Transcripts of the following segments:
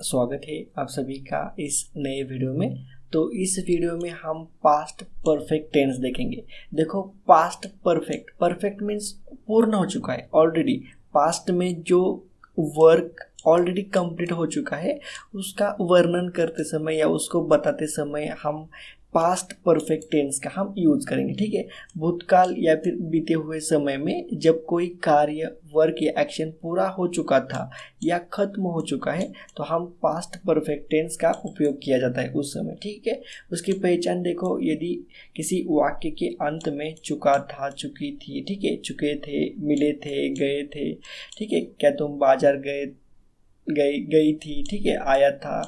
स्वागत है आप सभी का इस नए वीडियो में। तो इस वीडियो में हम पास्ट परफेक्ट टेंस देखेंगे। देखो, पास्ट परफेक्ट, परफेक्ट मीन्स पूर्ण हो चुका है ऑलरेडी। पास्ट में जो वर्क ऑलरेडी कंप्लीट हो चुका है उसका वर्णन करते समय या उसको बताते समय हम पास्ट परफेक्ट टेंस का हम यूज करेंगे। ठीक है, भूतकाल या फिर बीते हुए समय में जब कोई कार्य, वर्क या एक्शन पूरा हो चुका था या खत्म हो चुका है तो हम पास्ट परफेक्ट टेंस का उपयोग किया जाता है उस समय। ठीक है, उसकी पहचान देखो, यदि किसी वाक्य के अंत में चुका था, चुकी थी, ठीक है, चुके थे, मिले थे, गए थे, ठीक है, क्या तुम बाजार गई थी, ठीक है, आया था।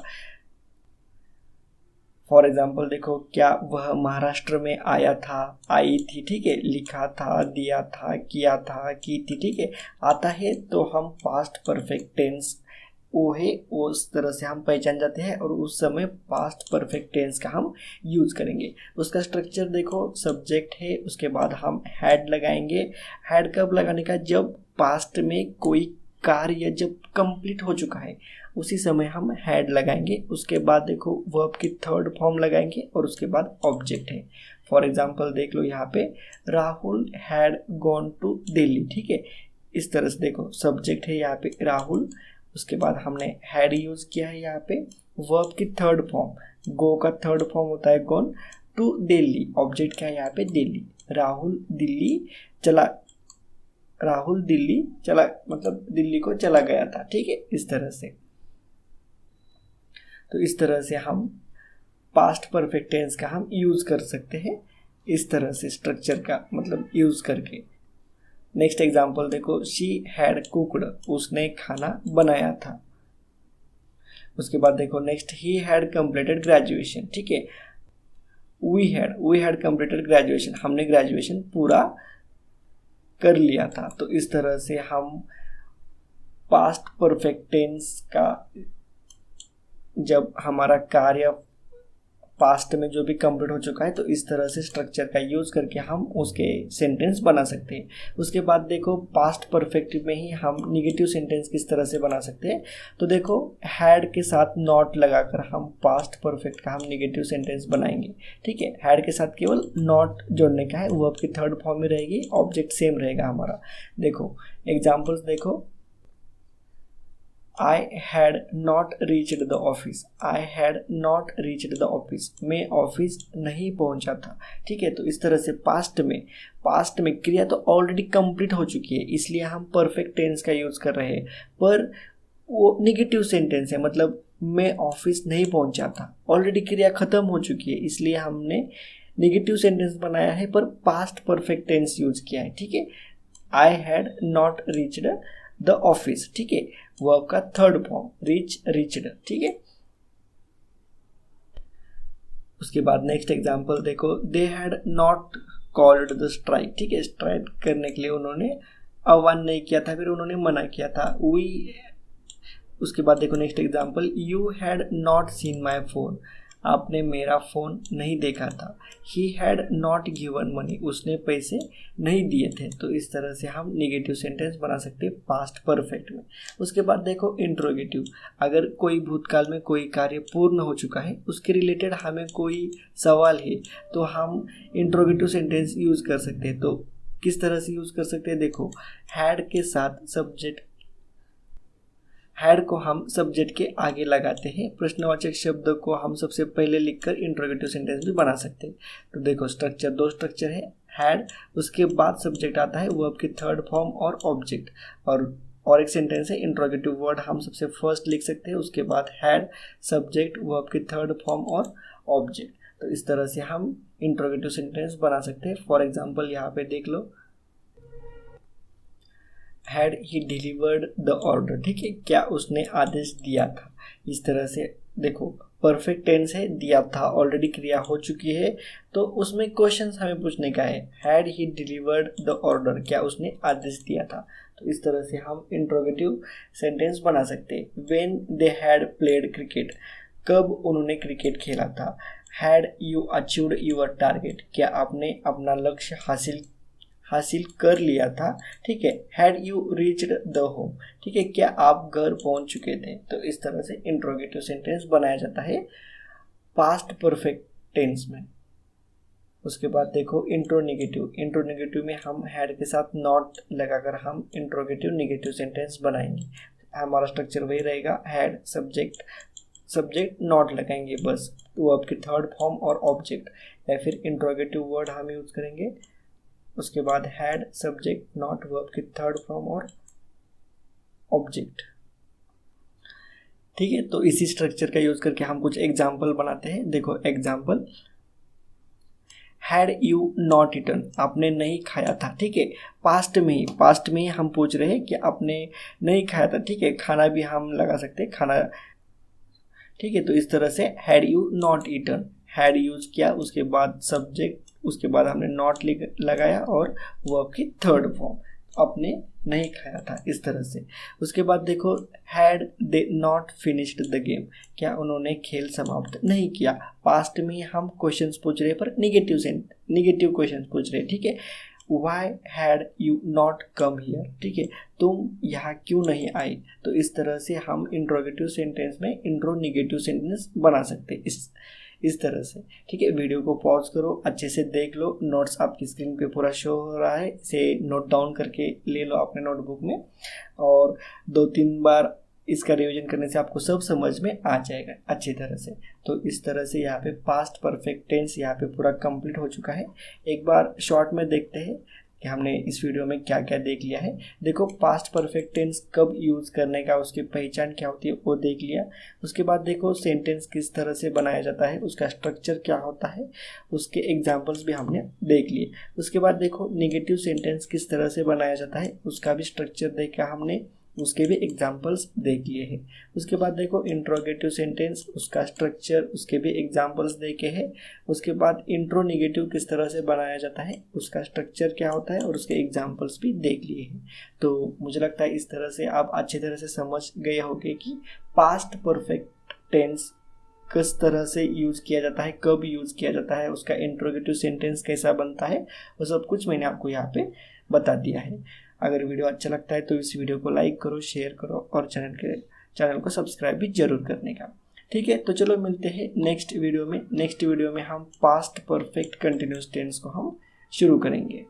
फॉर एग्जाम्पल देखो, क्या वह महाराष्ट्र में आया था, आई थी, ठीक है, लिखा था, दिया था, किया था, की थी, ठीक है, आता है। तो हम पास्ट परफेक्ट टेंस वो है, उस तरह से हम पहचान जाते हैं और उस समय पास्ट परफेक्ट टेंस का हम यूज करेंगे। उसका स्ट्रक्चर देखो, सब्जेक्ट है, उसके बाद हम हैड लगाएंगे। हैड कब लगाने का? जब पास्ट में कोई कार्य जब कंप्लीट हो चुका है उसी समय हम हैड लगाएंगे। उसके बाद देखो वर्ब की थर्ड फॉर्म लगाएंगे और उसके बाद ऑब्जेक्ट है। फॉर एग्जांपल देख लो यहाँ पे, Rahul had gone to Delhi, ठीक है, इस तरह से देखो सब्जेक्ट है यहाँ पे राहुल, उसके बाद हमने हैड यूज किया है यहाँ पे। वर्ब की थर्ड फॉर्म, गो का थर्ड फॉर्म होता है गॉन, टू दिल्ली, ऑब्जेक्ट क्या है यहाँ पे? दिल्ली। राहुल दिल्ली चला, राहुल दिल्ली चला मतलब दिल्ली को चला गया था, ठीक है, इस तरह से। तो इस तरह से हम पास्ट परफेक्ट टेंस का हम यूज कर सकते हैं, इस तरह से स्ट्रक्चर का मतलब यूज करके। नेक्स्ट एग्जांपल देखो, शी हैड कुक्ड, उसने खाना बनाया था। उसके बाद देखो next, he had completed graduation, ठीक है, वी हैड कंप्लीटेड ग्रेजुएशन, हमने ग्रेजुएशन पूरा कर लिया था। तो इस तरह से हम पास्ट परफेक्ट टेंस का, जब हमारा कार्य पास्ट में जो भी कंप्लीट हो चुका है तो इस तरह से स्ट्रक्चर का यूज करके हम उसके सेंटेंस बना सकते हैं। उसके बाद देखो पास्ट परफेक्ट में ही हम निगेटिव सेंटेंस किस तरह से बना सकते हैं। तो देखो, हैड के साथ नॉट लगाकर हम पास्ट परफेक्ट का हम निगेटिव सेंटेंस बनाएंगे। ठीक है, हैड के साथ केवल नॉट जोड़ने का है, वर्ब की थर्ड फॉर्म में रहेगी, ऑब्जेक्ट सेम रहेगा हमारा। देखो एग्जाम्पल्स देखो, I had not reached the office, I had not reached the office, मैं ऑफिस नहीं पहुंचा था। ठीक है, तो इस तरह से पास्ट में क्रिया तो ऑलरेडी कंप्लीट हो चुकी है, इसलिए हम परफेक्ट टेंस का यूज कर रहे हैं, पर वो निगेटिव सेंटेंस है, मतलब मैं ऑफिस नहीं पहुंचा था, ऑलरेडी क्रिया खत्म हो चुकी है, इसलिए हमने निगेटिव सेंटेंस बनाया है पर पास्ट परफेक्ट टेंस यूज किया है। ठीक है, I had not reached the office, ठीक है, वर्ब का थर्ड फॉर्म रीच्ड, ठीक है। उसके बाद नेक्स्ट एग्जांपल देखो, they had not called the strike, ठीक है, स्ट्राइक करने के लिए उन्होंने आह्वान नहीं किया था, फिर उन्होंने मना किया था, उसके बाद देखो next example, you had not seen my phone, आपने मेरा फ़ोन नहीं देखा था। He had not given money, उसने पैसे नहीं दिए थे। तो इस तरह से हम निगेटिव सेंटेंस बना सकते हैं पास्ट परफेक्ट में। उसके बाद देखो इंट्रोगेटिव, अगर कोई भूतकाल में कोई कार्य पूर्ण हो चुका है, उसके रिलेटेड हमें कोई सवाल है तो हम इंट्रोगेटिव सेंटेंस यूज़ कर सकते हैं। तो किस तरह से यूज़ कर सकते हैं? देखो, हैड के साथ सब्जेक्ट, हैड को हम सब्जेक्ट के आगे लगाते हैं, प्रश्नवाचक शब्द को हम सबसे पहले लिखकर इंट्रोगेटिव सेंटेंस भी बना सकते हैं। तो देखो स्ट्रक्चर, दो स्ट्रक्चर है, हैड, उसके बाद सब्जेक्ट आता है, वर्ब की थर्ड फॉर्म और ऑब्जेक्ट, और एक सेंटेंस है इंट्रोगेटिव वर्ड हम सबसे फर्स्ट लिख सकते हैं, उसके बाद हैड, सब्जेक्ट, वर्ब की थर्ड फॉर्म और ऑब्जेक्ट। तो इस तरह से हम इंट्रोगेटिव सेंटेंस बना सकते हैं। फॉर एग्जाम्पल यहाँ पे देख लो, had he delivered the order, ठीक है, क्या उसने आदेश दिया था। इस तरह से देखो परफेक्ट टेंस है, दिया था, ऑलरेडी क्रिया हो चुकी है, तो उसमें क्वेश्चन हमें पूछने का है, had he delivered the order, क्या उसने आदेश दिया था। तो इस तरह से हम इंट्रोगेटिव सेंटेंस बना सकते हैं। When they had played cricket, कब उन्होंने क्रिकेट खेला था। Had you achieved your target, क्या आपने अपना लक्ष्य हासिल हासिल कर लिया था, ठीक है। Had you reached the home, ठीक है, क्या आप घर पहुंच चुके थे। तो इस तरह से इंट्रोगेटिव सेंटेंस बनाया जाता है पास्ट परफेक्ट टेंस में। उसके बाद देखो इंट्रोनेगेटिव। इंट्रोनेगेटिव में हम हैड के साथ नॉट लगाकर हम इंट्रोगेटिव नेगेटिव सेंटेंस बनाएंगे। हमारा स्ट्रक्चर वही रहेगा, हैड सब्जेक्ट नॉट लगाएंगे बस, वर्ब की थर्ड फॉर्म और ऑब्जेक्ट, या फिर इंट्रोगेटिव वर्ड हम यूज करेंगे। उसके बाद हैड सब्जेक्ट नॉट वर्ब की थर्ड फॉर्म और ऑब्जेक्ट, ठीक है। तो इसी स्ट्रक्चर का यूज करके हम कुछ एग्जाम्पल बनाते हैं। देखो example, had you not eaten, आपने नहीं खाया था, ठीक है। पास्ट में ही हम पूछ रहे हैं कि आपने नहीं खाया था, ठीक है। खाना भी हम लगा सकते हैं, खाना, ठीक है। तो इस तरह से had you not eaten, had use किया, उसके बाद सब्जेक्ट, उसके बाद हमने नॉट लगाया और वर्ब की थर्ड फॉर्म, आपने नहीं खाया था, इस तरह से। उसके बाद देखो had they not finished the game, क्या उन्होंने खेल समाप्त नहीं किया। पास्ट में हम क्वेश्चंस पूछ रहे हैं पर निगेटिव क्वेश्चंस पूछ रहे हैं, ठीक है। Why had you not come here, ठीक है, तुम यहाँ क्यों नहीं आई। तो इस तरह से हम इंट्रोगेटिव सेंटेंस में इंट्रोनेगेटिव सेंटेंस बना सकते हैं इस तरह से, ठीक है। वीडियो को पॉज करो, अच्छे से देख लो, नोट्स आपकी स्क्रीन पे पूरा शो हो रहा है, इसे नोट डाउन करके ले लो अपने नोटबुक में, और 2-3 बार इसका रिवीजन करने से आपको सब समझ में आ जाएगा अच्छी तरह से। तो इस तरह से यहाँ पे पास्ट परफेक्ट टेंस यहाँ पे पूरा कंप्लीट हो चुका है। एक बार शॉर्ट में देखते हैं कि हमने इस वीडियो में क्या क्या देख लिया है। देखो पास्ट परफेक्ट टेंस कब यूज़ करने का, उसकी पहचान क्या होती है वो देख लिया। उसके बाद देखो सेंटेंस किस तरह से बनाया जाता है, उसका स्ट्रक्चर क्या होता है, उसके एग्जाम्पल्स भी हमने देख लिए। उसके बाद देखो नेगेटिव सेंटेंस किस तरह से बनाया जाता है, उसका भी स्ट्रक्चर देखा हमने, उसके भी एग्जाम्पल्स देख लिए हैं। उसके बाद देखो इंट्रोगेटिव सेंटेंस, उसका स्ट्रक्चर, उसके भी एग्जाम्पल्स देखे हैं। उसके बाद इंट्रोनेगेटिव किस तरह से बनाया जाता है, उसका स्ट्रक्चर क्या होता है और उसके एग्जाम्पल्स भी देख लिए हैं। तो मुझे लगता है इस तरह से आप अच्छी तरह से समझ गए होंगे कि पास्ट परफेक्ट टेंस किस तरह से यूज़ किया जाता है, कब यूज़ किया जाता है, उसका इंट्रोगेटिव सेंटेंस कैसा बनता है, वो सब कुछ मैंने आपको यहाँ पे बता दिया है। अगर वीडियो अच्छा लगता है तो इस वीडियो को लाइक करो, शेयर करो और चैनल को सब्सक्राइब भी जरूर करने का, ठीक है। तो चलो मिलते हैं नेक्स्ट वीडियो में। नेक्स्ट वीडियो में हम पास्ट परफेक्ट कंटिन्यूअस टेंस को हम शुरू करेंगे।